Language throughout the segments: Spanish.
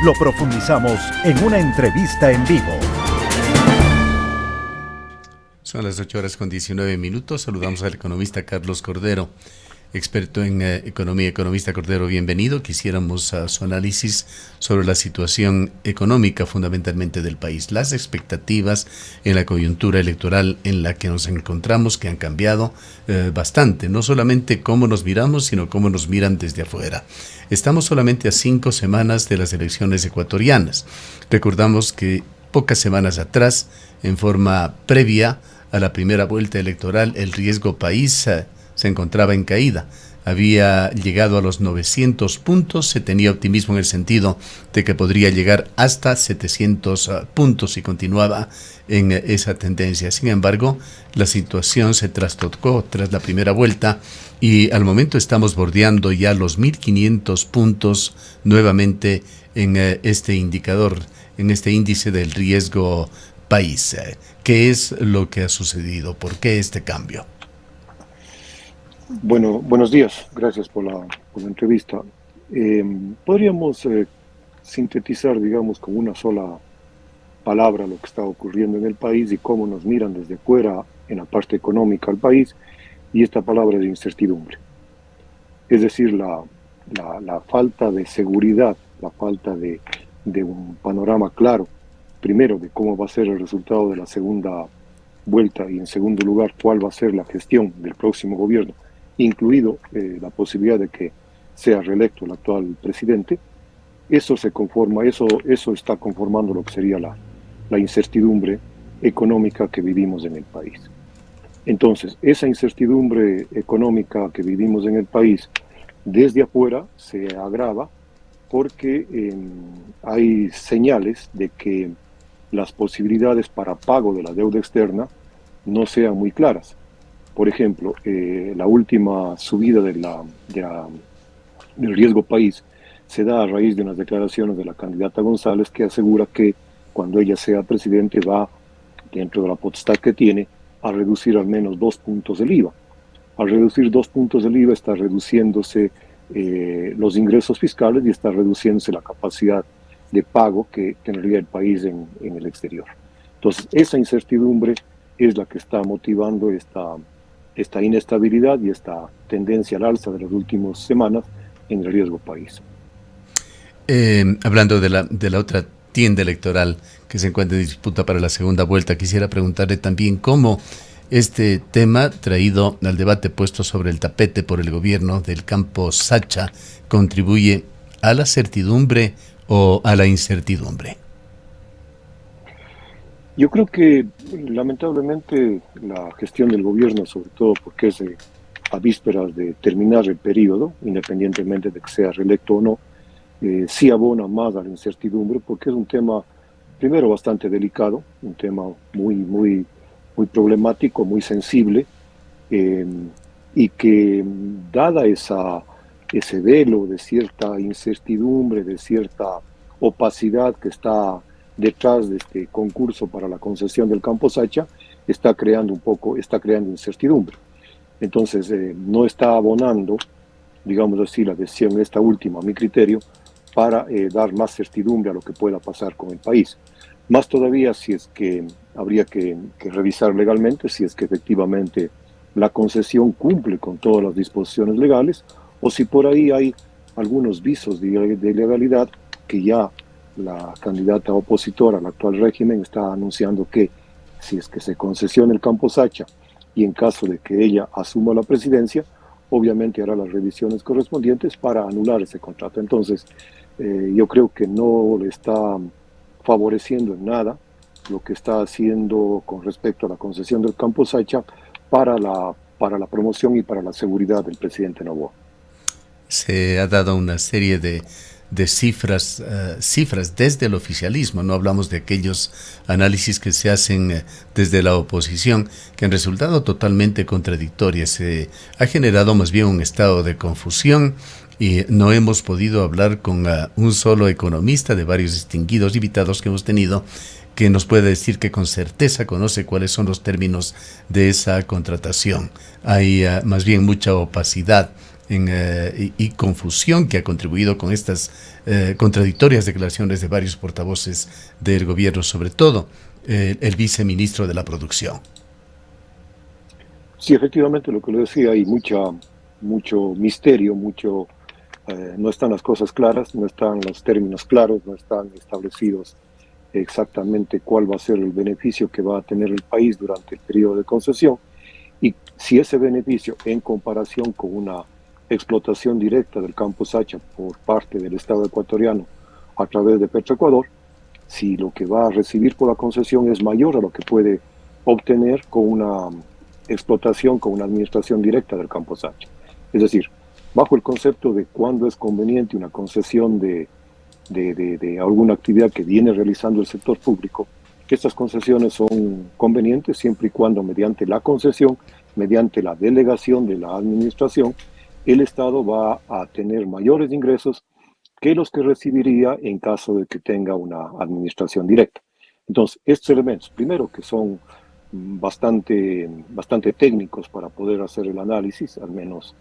lo profundizamos en una entrevista en vivo. Son las 8:19. Saludamos al economista Carlos Cordero, experto en economía. Economista Cordero, bienvenido. Quisiéramos su análisis sobre la situación económica fundamentalmente del país, las expectativas en la coyuntura electoral en la que nos encontramos, que han cambiado bastante, no solamente cómo nos miramos, sino cómo nos miran desde afuera. Estamos solamente a 5 semanas de las elecciones ecuatorianas. Recordamos que pocas semanas atrás, en forma previa a la primera vuelta electoral, el riesgo país se encontraba en caída. Había llegado a los 900 puntos, se tenía optimismo en el sentido de que podría llegar hasta 700 puntos y continuaba en esa tendencia. Sin embargo, la situación se trastocó tras la primera vuelta y al momento estamos bordeando ya los 1.500 puntos nuevamente en este indicador, en este índice del riesgo país. ¿Qué es lo que ha sucedido? ¿Por qué este cambio? Bueno, buenos días. Gracias por la entrevista. Podríamos sintetizar, digamos, con una sola palabra lo que está ocurriendo en el país y cómo nos miran desde fuera en la parte económica al país, y esta palabra es incertidumbre. Es decir, la falta de seguridad, la falta de un panorama claro, primero, de cómo va a ser el resultado de la segunda vuelta y, en segundo lugar, cuál va a ser la gestión del próximo gobierno, incluido la posibilidad de que sea reelecto el actual presidente. Eso está conformando lo que sería la incertidumbre económica que vivimos en el país. Entonces, esa incertidumbre económica que vivimos en el país desde afuera se agrava porque hay señales de que las posibilidades para pago de la deuda externa no sean muy claras. Por ejemplo, la última subida del riesgo país se da a raíz de unas declaraciones de la candidata González, que asegura que cuando ella sea presidente va, dentro de la potestad que tiene, a reducir al menos 2 puntos del IVA. Al reducir 2 puntos del IVA está reduciéndose los ingresos fiscales y está reduciéndose la capacidad de pago que tendría el país en el exterior. Entonces, esa incertidumbre es la que está motivando esta inestabilidad y esta tendencia al alza de las últimas semanas en el riesgo país. Hablando de la otra tienda electoral que se encuentra en disputa para la segunda vuelta, quisiera preguntarle también cómo este tema traído al debate puesto sobre el tapete por el gobierno del campo Sacha contribuye a la certidumbre o a la incertidumbre. Yo creo que lamentablemente la gestión del gobierno, sobre todo porque es a vísperas de terminar el periodo, independientemente de que sea reelecto o no, sí abona más a la incertidumbre, porque es un tema, primero, bastante delicado, un tema muy problemático, muy sensible, y que dada ese velo de cierta incertidumbre, de cierta opacidad que está detrás de este concurso para la concesión del campo Sacha, está creando incertidumbre. Entonces, no está abonando, digamos así, la decisión esta última, a mi criterio, para dar más certidumbre a lo que pueda pasar con el país. Más todavía si es que habría que revisar legalmente si es que efectivamente la concesión cumple con todas las disposiciones legales, o si por ahí hay algunos visos de ilegalidad que ya la candidata opositora al actual régimen está anunciando que si es que se concesiona el campo Sacha y en caso de que ella asuma la presidencia, obviamente hará las revisiones correspondientes para anular ese contrato. Entonces, yo creo que no le está favoreciendo en nada lo que está haciendo con respecto a la concesión del campo Sacha para la promoción y para la seguridad del presidente Noboa. Se ha dado una serie de cifras desde el oficialismo, no hablamos de aquellos análisis que se hacen desde la oposición, que han resultado totalmente contradictorias. Se ha generado más bien un estado de confusión y no hemos podido hablar con un solo economista de varios distinguidos invitados que hemos tenido que nos puede decir que con certeza conoce cuáles son los términos de esa contratación. Hay más bien mucha opacidad y confusión que ha contribuido con estas contradictorias declaraciones de varios portavoces del gobierno, sobre todo el viceministro de la Producción. Sí, efectivamente, lo que le decía, hay mucho misterio, no están las cosas claras, no están los términos claros, no están establecidos exactamente cuál va a ser el beneficio que va a tener el país durante el periodo de concesión y si ese beneficio en comparación con una explotación directa del campo Sacha por parte del Estado ecuatoriano a través de Petroecuador, si lo que va a recibir por la concesión es mayor a lo que puede obtener con una explotación, con una administración directa del campo Sacha. Es decir, bajo el concepto de cuándo es conveniente una concesión de alguna actividad que viene realizando el sector público, que estas concesiones son convenientes siempre y cuando mediante la concesión, mediante la delegación de la administración, el Estado va a tener mayores ingresos que los que recibiría en caso de que tenga una administración directa. Entonces, estos elementos, primero que son bastante técnicos para poder hacer el análisis, al menos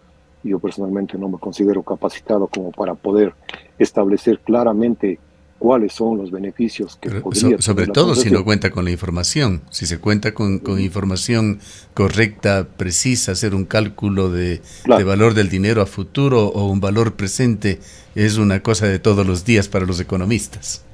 yo personalmente no me considero capacitado como para poder establecer claramente cuáles son los beneficios que podría sobre todo si no cuenta con la información. Si se cuenta con información correcta, precisa, hacer un cálculo de valor del dinero a futuro o un valor presente es una cosa de todos los días para los economistas.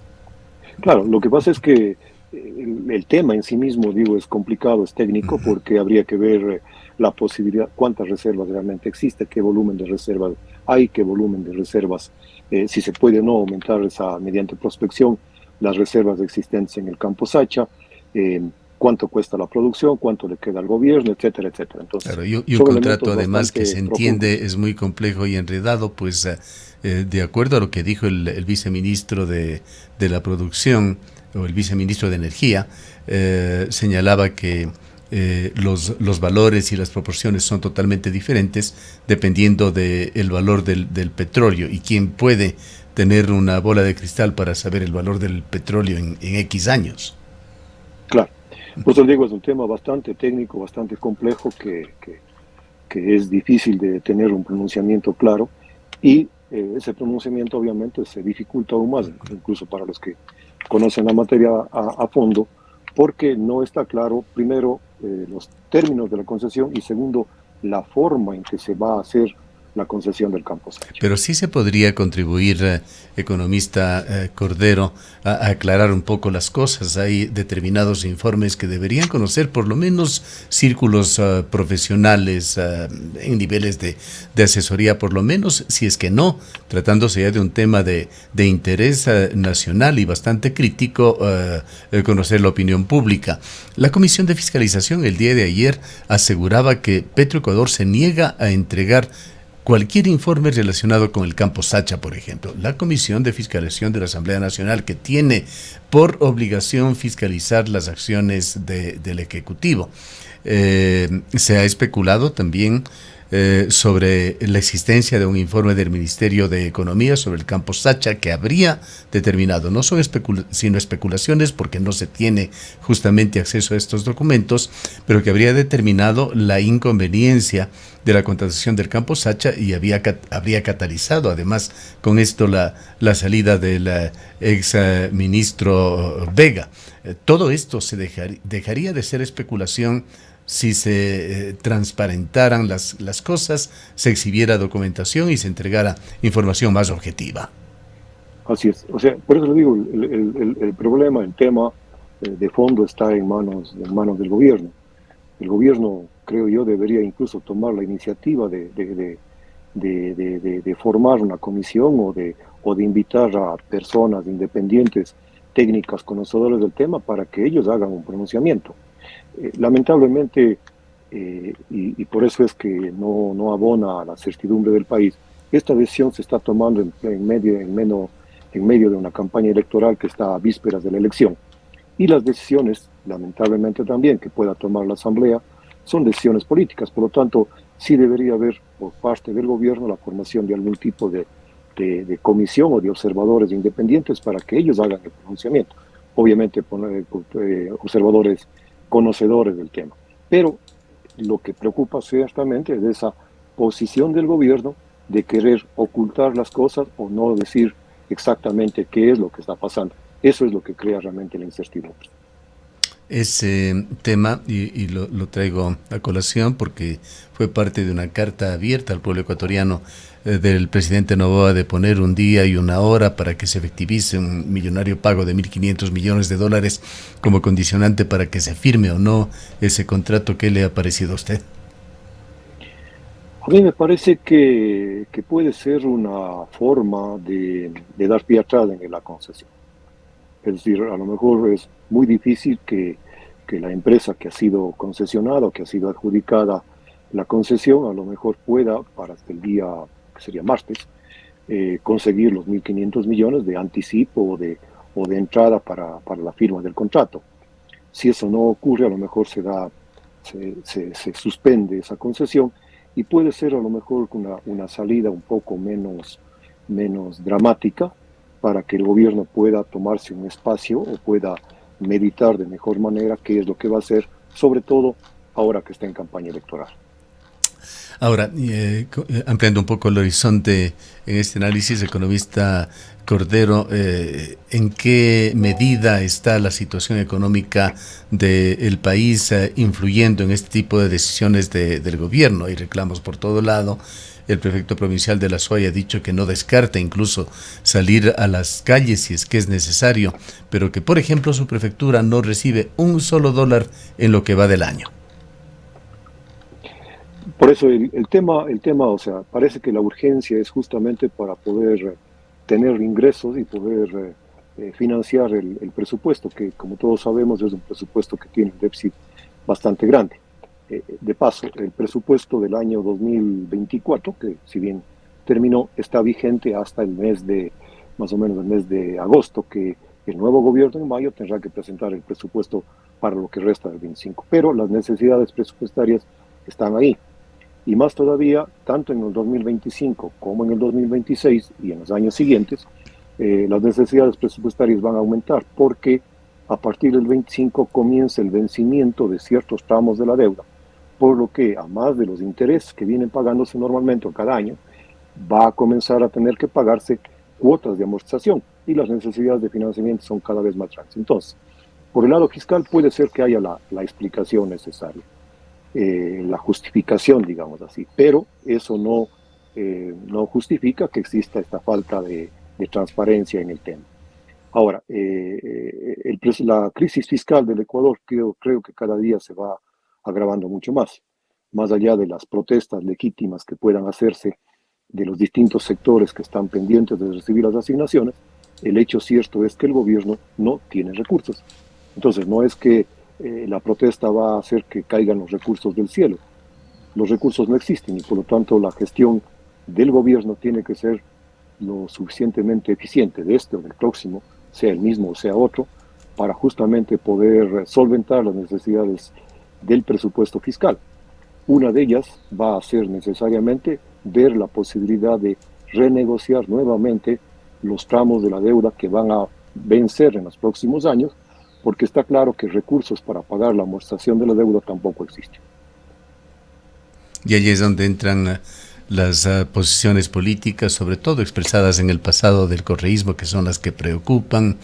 Claro, lo que pasa es que el tema en sí mismo, digo, es complicado, es técnico, porque habría que ver la posibilidad, cuántas reservas realmente existe, qué volumen de reservas hay, qué volumen de reservas, si se puede o no aumentar mediante prospección las reservas existentes en el campo Sacha, cuánto cuesta la producción, cuánto le queda al gobierno, etcétera, etcétera. Entonces, claro, y un contrato además que se entiende profundos. Es muy complejo y enredado, pues de acuerdo a lo que dijo el viceministro de la Producción, o el viceministro de Energía, señalaba que los valores y las proporciones son totalmente diferentes dependiendo del valor del petróleo, y quién puede tener una bola de cristal para saber el valor del petróleo en X años. Claro, por eso digo, es un tema bastante técnico, bastante complejo, que es difícil de tener un pronunciamiento claro, y ese pronunciamiento obviamente se dificulta aún más, incluso para los que conocen la materia a fondo, porque no está claro, primero, los términos de la concesión, y segundo, la forma en que se va a hacer la concesión del campo Sacha. Pero sí se podría contribuir, economista Cordero, a aclarar un poco las cosas. Hay determinados informes que deberían conocer por lo menos círculos profesionales en niveles de asesoría, por lo menos, si es que no, tratándose ya de un tema de interés nacional y bastante crítico, conocer la opinión pública. La Comisión de Fiscalización el día de ayer aseguraba que Petroecuador se niega a entregar cualquier informe relacionado con el campo Sacha, por ejemplo. La Comisión de Fiscalización de la Asamblea Nacional, que tiene por obligación fiscalizar las acciones del Ejecutivo. Se ha especulado también sobre la existencia de un informe del Ministerio de Economía sobre el campo Sacha que habría determinado, no son sino especulaciones porque no se tiene justamente acceso a estos documentos, pero que habría determinado la inconveniencia de la contratación del campo Sacha y habría catalizado además con esto la salida del ex ministro Vega. Todo esto se dejaría de ser especulación si se transparentaran las cosas, se exhibiera documentación y se entregara información más objetiva. Así es. O sea, por eso le digo, el problema, el tema de fondo está en manos del gobierno. El gobierno, creo yo, debería incluso tomar la iniciativa de formar una comisión o de invitar a personas independientes, técnicas, conocedores del tema, para que ellos hagan un pronunciamiento. Lamentablemente, y por eso es que no abona a la certidumbre del país, esta decisión se está tomando en medio de una campaña electoral que está a vísperas de la elección. Y las decisiones, lamentablemente también, que pueda tomar la Asamblea, son decisiones políticas. Por lo tanto, sí debería haber por parte del gobierno la formación de algún tipo de comisión o de observadores independientes para que ellos hagan el pronunciamiento. Obviamente, observadores conocedores del tema. Pero lo que preocupa ciertamente es esa posición del gobierno de querer ocultar las cosas o no decir exactamente qué es lo que está pasando. Eso es lo que crea realmente la incertidumbre. Ese tema, y lo traigo a colación porque fue parte de una carta abierta al pueblo ecuatoriano del presidente Noboa de poner un día y una hora para que se efectivice un millonario pago de 1.500 millones de dólares como condicionante para que se firme o no ese contrato. ¿Qué le ha parecido a usted? A mí me parece que puede ser una forma de dar pie atrás en la concesión. Es decir, a lo mejor es muy difícil que la empresa que ha sido concesionada o que ha sido adjudicada la concesión, a lo mejor pueda, para hasta el día, que sería martes, conseguir los 1.500 millones de anticipo o de entrada para la firma del contrato. Si eso no ocurre, a lo mejor se suspende esa concesión y puede ser a lo mejor una salida un poco menos dramática para que el gobierno pueda tomarse un espacio o pueda meditar de mejor manera qué es lo que va a hacer, sobre todo ahora que está en campaña electoral. Ahora, ampliando un poco el horizonte en este análisis, economista Cordero, ¿en qué medida está la situación económica del país influyendo en este tipo de decisiones del gobierno? Hay reclamos por todo lado. El prefecto provincial de La Suay ha dicho que no descarta incluso salir a las calles si es que es necesario, pero que, por ejemplo, su prefectura no recibe un solo dólar en lo que va del año. Por eso el tema, o sea, parece que la urgencia es justamente para poder tener ingresos y poder financiar el presupuesto, que como todos sabemos es un presupuesto que tiene un déficit bastante grande. De paso, el presupuesto del año 2024, que si bien terminó, está vigente hasta el mes de, más o menos el mes de agosto, que el nuevo gobierno en mayo tendrá que presentar el presupuesto para lo que resta del 25. Pero las necesidades presupuestarias están ahí. Y más todavía, tanto en el 2025 como en el 2026 y en los años siguientes, las necesidades presupuestarias van a aumentar porque a partir del 25 comienza el vencimiento de ciertos tramos de la deuda, por lo que, a más de los intereses que vienen pagándose normalmente cada año, va a comenzar a tener que pagarse cuotas de amortización y las necesidades de financiamiento son cada vez más grandes. Entonces, por el lado fiscal puede ser que haya la explicación necesaria, la justificación, digamos así, pero eso no justifica que exista esta falta de transparencia en el tema. Ahora, la crisis fiscal del Ecuador creo que cada día se va agravando mucho más allá de las protestas legítimas que puedan hacerse de los distintos sectores que están pendientes de recibir las asignaciones. El hecho cierto es que el gobierno no tiene recursos. Entonces, no es que la protesta va a hacer que caigan los recursos del cielo. Los recursos no existen y por lo tanto la gestión del gobierno tiene que ser lo suficientemente eficiente de este o del próximo, sea el mismo o sea otro, para justamente poder solventar las necesidades del presupuesto fiscal. Una de ellas va a ser necesariamente ver la posibilidad de renegociar nuevamente los tramos de la deuda que van a vencer en los próximos años, porque está claro que recursos para pagar la amortización de la deuda tampoco existen. Y allí es donde entran las posiciones políticas, sobre todo expresadas en el pasado del correísmo, que son las que preocupan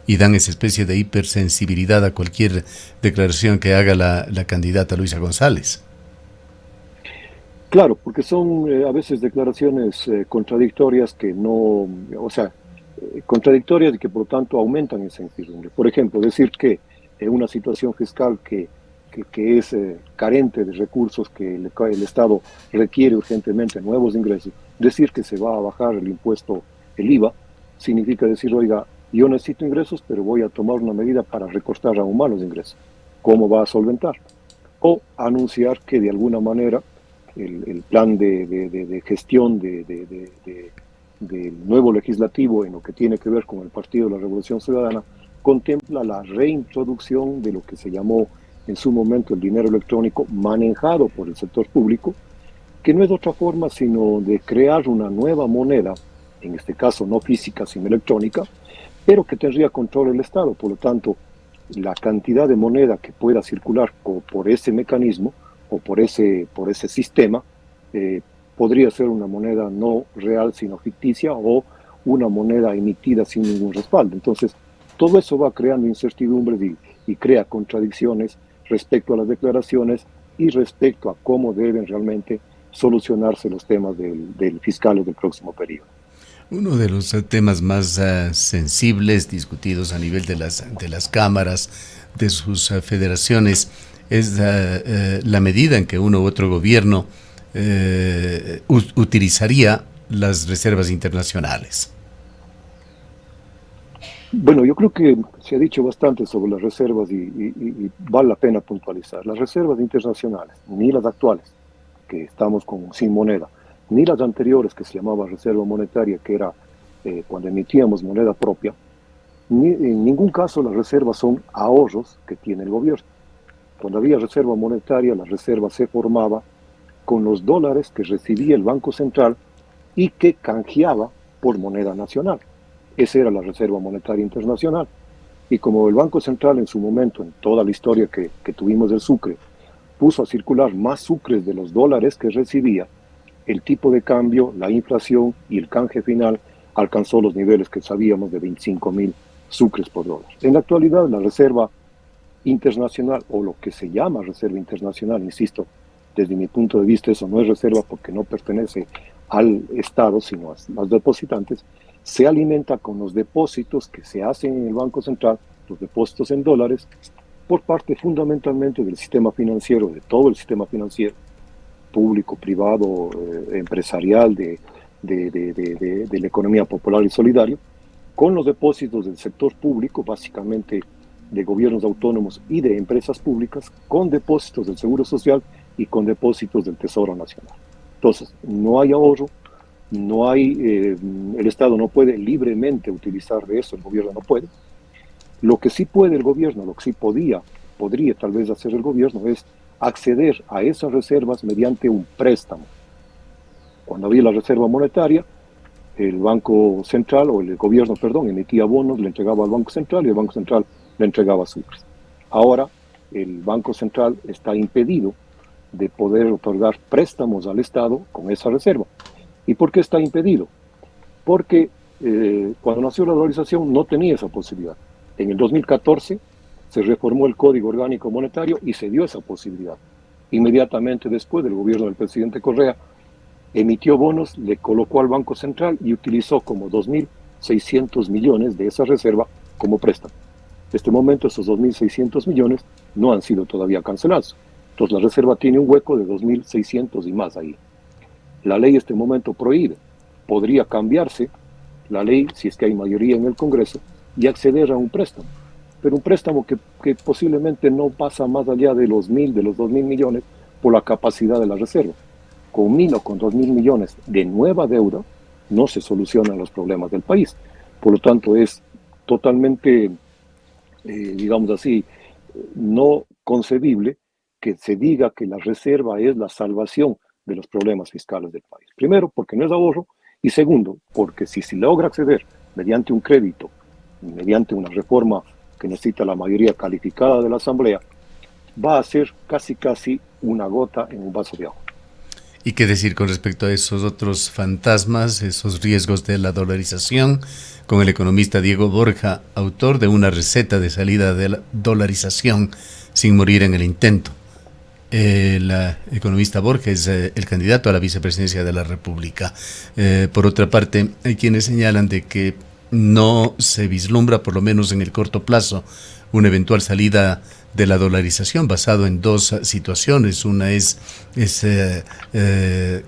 y dan esa especie de hipersensibilidad a cualquier declaración que haga la candidata Luisa González. Claro, porque son a veces declaraciones contradictorias que no, o sea, contradictorias y que por lo tanto aumentan esa incertidumbre. Por ejemplo, decir que en una situación fiscal que es carente de recursos, que el Estado requiere urgentemente nuevos ingresos, decir que se va a bajar el impuesto, el IVA, significa decir, oiga, yo necesito ingresos, pero voy a tomar una medida para recortar aún más los ingresos. ¿Cómo va a solventar? O anunciar que de alguna manera el plan de gestión del nuevo legislativo en lo que tiene que ver con el Partido de la Revolución Ciudadana contempla la reintroducción de lo que se llamó en su momento el dinero electrónico manejado por el sector público, que no es otra forma sino de crear una nueva moneda, en este caso no física sino electrónica, pero que tendría control el Estado. Por lo tanto, la cantidad de moneda que pueda circular por ese mecanismo o por ese sistema podría ser una moneda no real sino ficticia o una moneda emitida sin ningún respaldo. Entonces, todo eso va creando incertidumbres y crea contradicciones respecto a las declaraciones y respecto a cómo deben realmente solucionarse los temas del fiscal del próximo periodo. Uno de los temas más sensibles discutidos a nivel de las cámaras, de sus federaciones, es la medida en que uno u otro gobierno utilizaría las reservas internacionales. Bueno, yo creo que se ha dicho bastante sobre las reservas y vale la pena puntualizar. Las reservas internacionales, ni las actuales, que estamos sin moneda, ni las anteriores, que se llamaba reserva monetaria, que era cuando emitíamos moneda propia, en ningún caso las reservas son ahorros que tiene el gobierno. Cuando había reserva monetaria, la reserva se formaba con los dólares que recibía el Banco Central y que canjeaba por moneda nacional. Esa era la Reserva Monetaria Internacional. Y como el Banco Central en su momento, en toda la historia que tuvimos del sucre, puso a circular más sucres de los dólares que recibía, el tipo de cambio, la inflación y el canje final alcanzó los niveles que sabíamos de 25.000 sucres por dólar. En la actualidad, la Reserva Internacional, o lo que se llama Reserva Internacional, insisto, desde mi punto de vista eso no es reserva porque no pertenece al Estado, sino a los depositantes, se alimenta con los depósitos que se hacen en el Banco Central, los depósitos en dólares, por parte fundamentalmente del sistema financiero, de todo el sistema financiero, público, privado, empresarial, de la economía popular y solidario, con los depósitos del sector público, básicamente de gobiernos autónomos y de empresas públicas, con depósitos del Seguro Social y con depósitos del Tesoro Nacional. Entonces, no hay ahorro, no hay, el Estado no puede libremente utilizar de eso, el gobierno no puede. Lo que sí puede el gobierno, lo que sí podría tal vez hacer el gobierno es acceder a esas reservas mediante un préstamo. Cuando había la reserva monetaria, el Banco Central, o el gobierno, perdón, emitía bonos, le entregaba al Banco Central y el Banco Central le entregaba sucres. Ahora, el Banco Central está impedido de poder otorgar préstamos al Estado con esa reserva. ¿Y por qué está impedido? Porque cuando nació la dolarización no tenía esa posibilidad. En el 2014 se reformó el Código Orgánico Monetario y se dio esa posibilidad. Inmediatamente después del gobierno del presidente Correa, emitió bonos, le colocó al Banco Central y utilizó como 2.600 millones de esa reserva como préstamo. En este momento esos 2.600 millones no han sido todavía cancelados. Entonces la reserva tiene un hueco de 2.600 y más ahí. La ley en este momento prohíbe. Podría cambiarse la ley, si es que hay mayoría en el Congreso, y acceder a un préstamo. Pero un préstamo que posiblemente no pasa más allá de los 2.000 millones por la capacidad de la reserva. Con 1.000 o con 2.000 millones de nueva deuda no se solucionan los problemas del país. Por lo tanto, es totalmente, digamos así, no concebible que se diga que la reserva es la salvación de los problemas fiscales del país. Primero, porque no es ahorro, y segundo, porque si se logra acceder mediante un crédito, mediante una reforma que necesita la mayoría calificada de la Asamblea, va a ser casi una gota en un vaso de agua. ¿Y qué decir con respecto a esos otros fantasmas, esos riesgos de la dolarización? Con el economista Diego Borja, autor de una receta de salida de la dolarización sin morir en el intento. El economista Borja es el candidato a la vicepresidencia de la República. Por otra parte, hay quienes señalan de que no se vislumbra, por lo menos en el corto plazo, una eventual salida de la dolarización basado en dos situaciones. Una es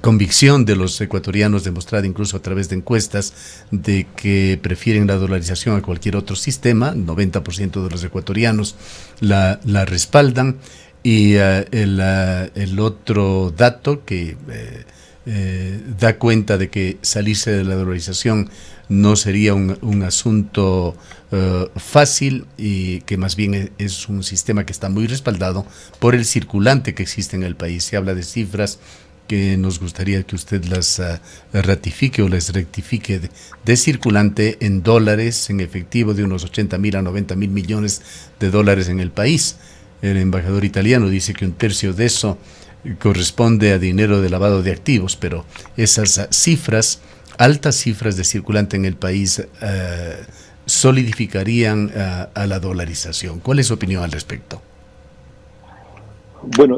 convicción de los ecuatorianos, demostrada incluso a través de encuestas, de que prefieren la dolarización a cualquier otro sistema. 90% de los ecuatorianos la respaldan. Y el otro dato que da cuenta de que salirse de la dolarización no sería un asunto fácil, y que más bien es un sistema que está muy respaldado por el circulante que existe en el país. Se habla de cifras que nos gustaría que usted las ratifique o las rectifique, de circulante en dólares, en efectivo, de unos 80.000 a 90.000 millones de dólares en el país. El embajador italiano dice que un tercio de eso corresponde a dinero de lavado de activos, pero esas cifras, altas cifras de circulante en el país, solidificarían a la dolarización. ¿Cuál es su opinión al respecto? Bueno,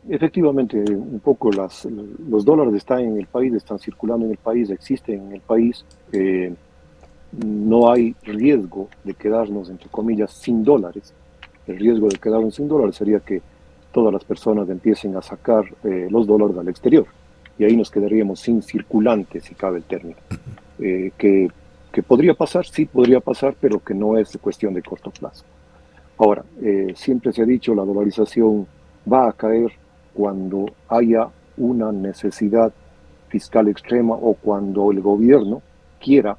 efectivamente, un poco los dólares están en el país, están circulando en el país, existen en el país. No hay riesgo de quedarnos, entre comillas, sin dólares. El riesgo de quedarnos sin dólares sería que todas las personas empiecen a sacar los dólares al exterior. Y ahí nos quedaríamos sin circulante, si cabe el término. Que podría pasar, sí podría pasar, pero que no es cuestión de corto plazo. Ahora, siempre se ha dicho, la dolarización va a caer cuando haya una necesidad fiscal extrema o cuando el gobierno quiera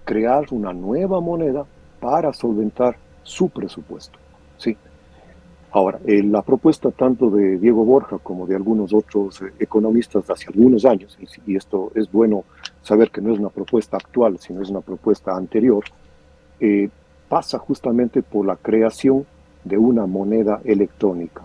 crear una nueva moneda para solventar su presupuesto. ¿Sí? Ahora, la propuesta tanto de Diego Borja como de algunos otros economistas de hace algunos años, y esto es bueno saber que no es una propuesta actual, sino es una propuesta anterior, pasa justamente por la creación de una moneda electrónica,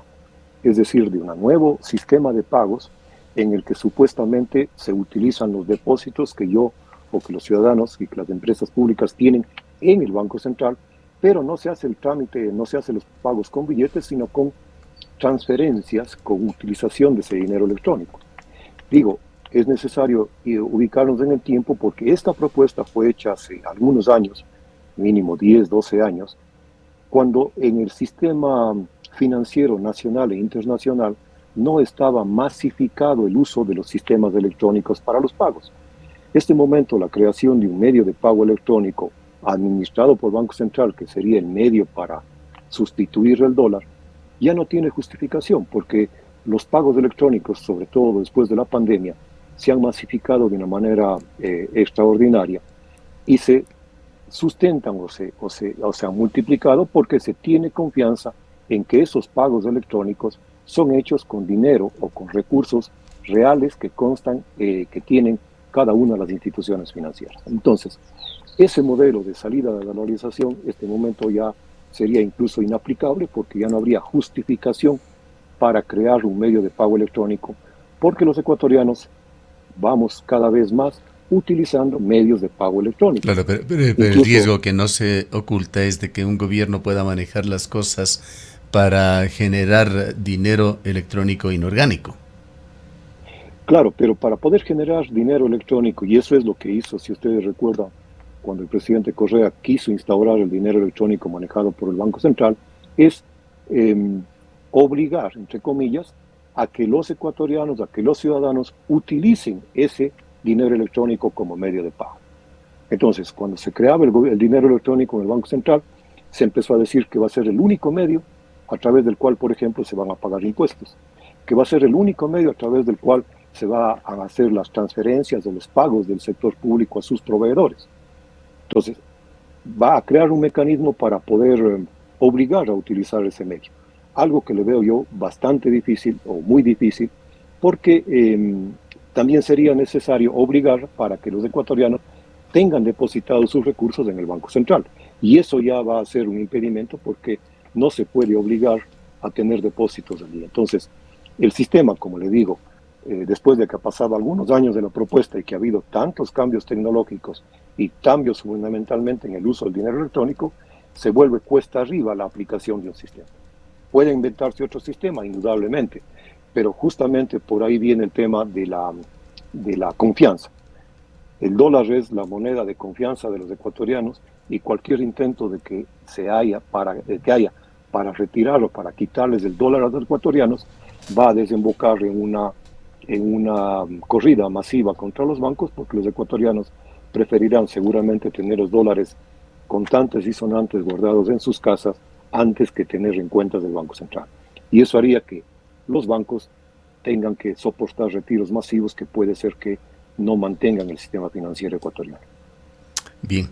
es decir, de un nuevo sistema de pagos en el que supuestamente se utilizan los depósitos que yo o que los ciudadanos y que las empresas públicas tienen en el Banco Central, pero no se hace el trámite, no se hacen los pagos con billetes, sino con transferencias, con utilización de ese dinero electrónico. Digo, es necesario ubicarnos en el tiempo porque esta propuesta fue hecha hace algunos años, mínimo 10, 12 años, cuando en el sistema financiero nacional e internacional no estaba masificado el uso de los sistemas electrónicos para los pagos. En este momento, la creación de un medio de pago electrónico administrado por Banco Central, que sería el medio para sustituir el dólar, ya no tiene justificación, porque los pagos electrónicos, sobre todo después de la pandemia, se han masificado de una manera extraordinaria y se sustentan o se han multiplicado porque se tiene confianza en que esos pagos electrónicos son hechos con dinero o con recursos reales que constan, que tienen cada una de las instituciones financieras. Entonces, ese modelo de salida de la dolarización, en este momento ya sería incluso inaplicable porque ya no habría justificación para crear un medio de pago electrónico, porque los ecuatorianos vamos cada vez más utilizando medios de pago electrónico. Claro, pero el riesgo que no se oculta es de que un gobierno pueda manejar las cosas para generar dinero electrónico inorgánico. Claro, pero para poder generar dinero electrónico, y eso es lo que hizo, si ustedes recuerdan, cuando el presidente Correa quiso instaurar el dinero electrónico manejado por el Banco Central, es obligar, entre comillas, a que los ecuatorianos, a que los ciudadanos utilicen ese dinero electrónico como medio de pago. Entonces, cuando se creaba el dinero electrónico en el Banco Central, se empezó a decir que va a ser el único medio a través del cual, por ejemplo, se van a pagar impuestos, que va a ser el único medio a través del cual se va a hacer las transferencias o los pagos del sector público a sus proveedores. Entonces, va a crear un mecanismo para poder obligar a utilizar ese medio. Algo que le veo yo bastante difícil o muy difícil, porque también sería necesario obligar para que los ecuatorianos tengan depositados sus recursos en el Banco Central. Y eso ya va a ser un impedimento porque no se puede obligar a tener depósitos allí. Entonces, el sistema, como le digo, después de que ha pasado algunos años de la propuesta y que ha habido tantos cambios tecnológicos y cambios fundamentalmente en el uso del dinero electrónico, se vuelve cuesta arriba la aplicación de un sistema. Puede inventarse otro sistema, indudablemente, pero justamente por ahí viene el tema de la confianza. El dólar es la moneda de confianza de los ecuatorianos y cualquier intento de que haya para retirarlo, para quitarles el dólar a los ecuatorianos, va a desembocar en una corrida masiva contra los bancos, porque los ecuatorianos preferirán seguramente tener los dólares contantes y sonantes guardados en sus casas antes que tener en cuentas del Banco Central. Y eso haría que los bancos tengan que soportar retiros masivos que puede ser que no mantengan el sistema financiero ecuatoriano. Bien,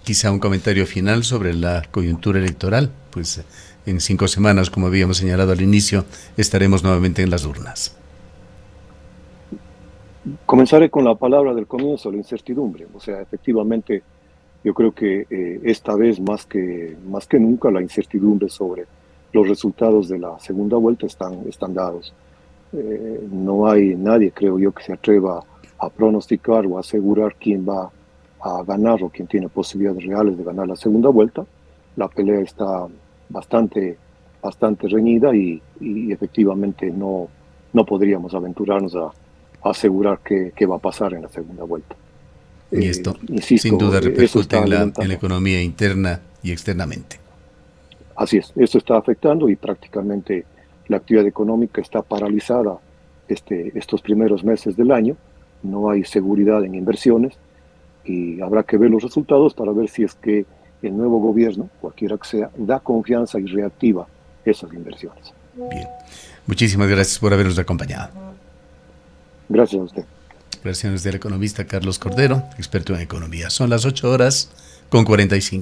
quizá un comentario final sobre la coyuntura electoral. Pues en 5 semanas, como habíamos señalado al inicio, estaremos nuevamente en las urnas. Comenzaré con la palabra del comienzo, la incertidumbre. O sea, efectivamente, yo creo que esta vez más que nunca la incertidumbre sobre los resultados de la segunda vuelta están dados. No hay nadie, creo yo, que se atreva a pronosticar o asegurar quién va a ganar o quién tiene posibilidades reales de ganar la segunda vuelta. La pelea está bastante reñida y efectivamente no podríamos aventurarnos a asegurar qué va a pasar en la segunda vuelta. Y esto, insisto, sin duda, repercute en la alimentando. economía interna y externamente. Así es, eso está afectando y prácticamente la actividad económica está paralizada estos primeros meses del año. No hay seguridad en inversiones y habrá que ver los resultados para ver si es que el nuevo gobierno, cualquiera que sea, da confianza y reactiva esas inversiones. Bien, muchísimas gracias por habernos acompañado. Gracias a usted. Gracias del economista Carlos Cordero, experto en economía. Son las 8:45.